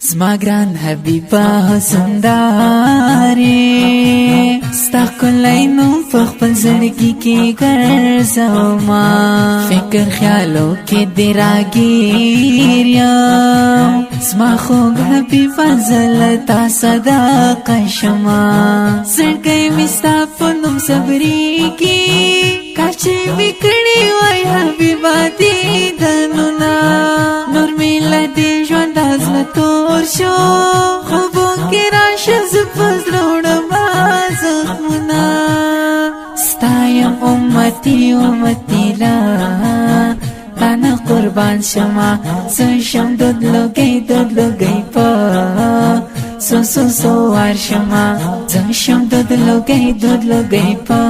زما ګران حبیبا حسندارې ستا ښکلی نوم په خپل زړګي کې ګرځومه فکر خیالو کې دې راګیر یم زما خوږ حبیبا زه له تا صدقه شمه زړګی مې ستا په نوم صبرېږي کاش چې مې کړي وای حبیبا دیدنونه نور مې له دې ژونده زړه تور شو خوبو کې راشه زه په زړه وړمه زخمونه ستا یم امتي امتي لا تا نه قربان شمه زه شم دود لوګی په سو وار شمه زه شم دود لوګی په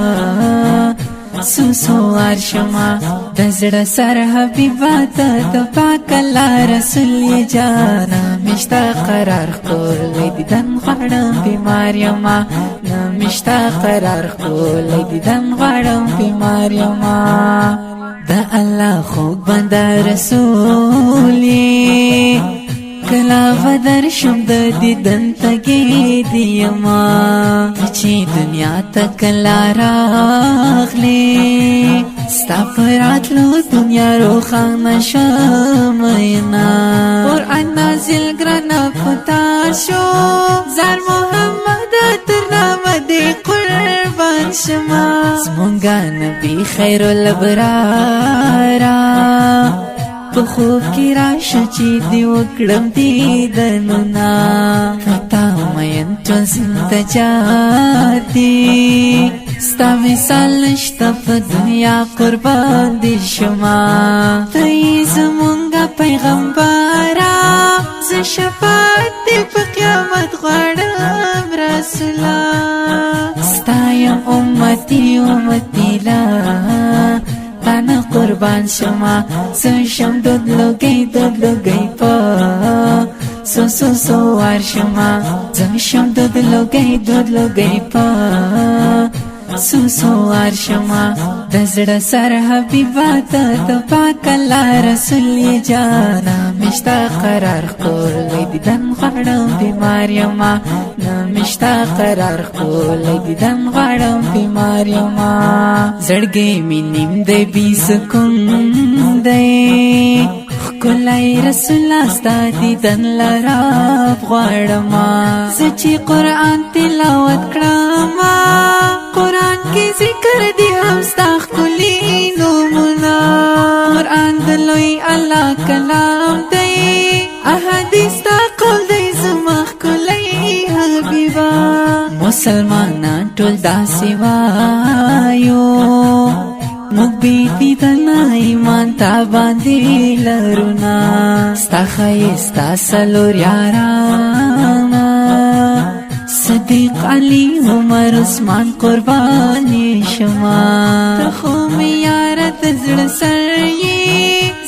سو وار شمه د زړه سر حبیبا ته د پاک الله رسول یې جانا مشتا قرار ښکلی دیدن غواړم بیمار یمه نه مشتا قرار ښکلی دیدن غواړم بیمار یمه د الله خوږ بنده رسول یې کلا بدر شم د دیدن تږی دی یما چې دنیا ته کلا راغلی ستا په راتلو دنیا روښانه شمعینا قرآن نازل ګرانه پتا شو زار محمد تر نامه دې قربان شمه زمونږه نبي خیر الابرارا په خوب کې راشه چې دې وکړم دیدنونه تا مین ټول انتظار دی ستا مثال نشته په دنیا قربان دې شمه ته یې زمونږه پیغمبره زه شفاعت دې په قیامت غواړم رسوله ستا یم امتي امتي لا تانا قربان شما زه شم دود لوګی په سو وار شما زه شم دود لوګی په سو وار شما د زړه سر حبیبا ته د پاک الله رسول یې جانا مشتا قرار ښکلی دیدن غواړم بیمار یمه نه مشتا قرار ښکلی دیدن غواړم بیمار یمه زړګی مې نیم دی بې سکون دی ښکلی رسوله ستا دیدن لرب غواړمه زه چې قرآن تلاوت کړمه قرآن کې ذکر دی هم ستا ښکلي نومونه قرآن د لوی الله کلام دی احادیث ستا قول دی زما ښکلی حبیبه مسلمانان ټول داسې وایو موږ بې دیدنه ایمان تا باندې لرونه ستا ښایسته څلور یارانه صدیق علی عمر عثمان قربانی شما ته خو مې یاره د زړه سر یې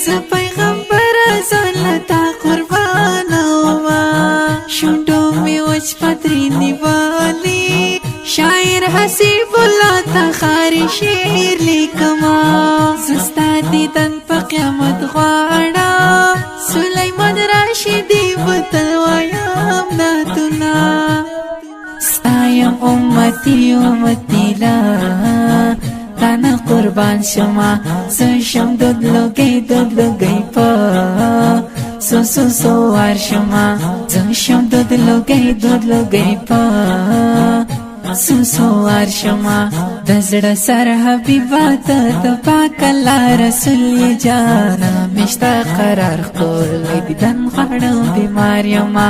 زه پیغمبره ځان له تا قربانومه شونډو مې وچ پتري نیولي شاعر حسیب الله ته خاري شعر لیکمه زه ستا دیدن په قیامت غواړم سلیمان راشدي به تل وایم نعتونه ستا یم امتي امتي لا تانا قربان شمه زه شم دود لوګی په سو وار شمه زه شم دود لوګی په سو وار شمه د زړه سر حبیبا ته د پاک الله رسول یې جانا مشتا قرار ښکلی دیدن غواړم بیمار یمه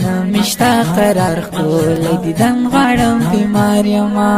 نه مشتا قرار ښکلی دیدن غواړم بیمار یمه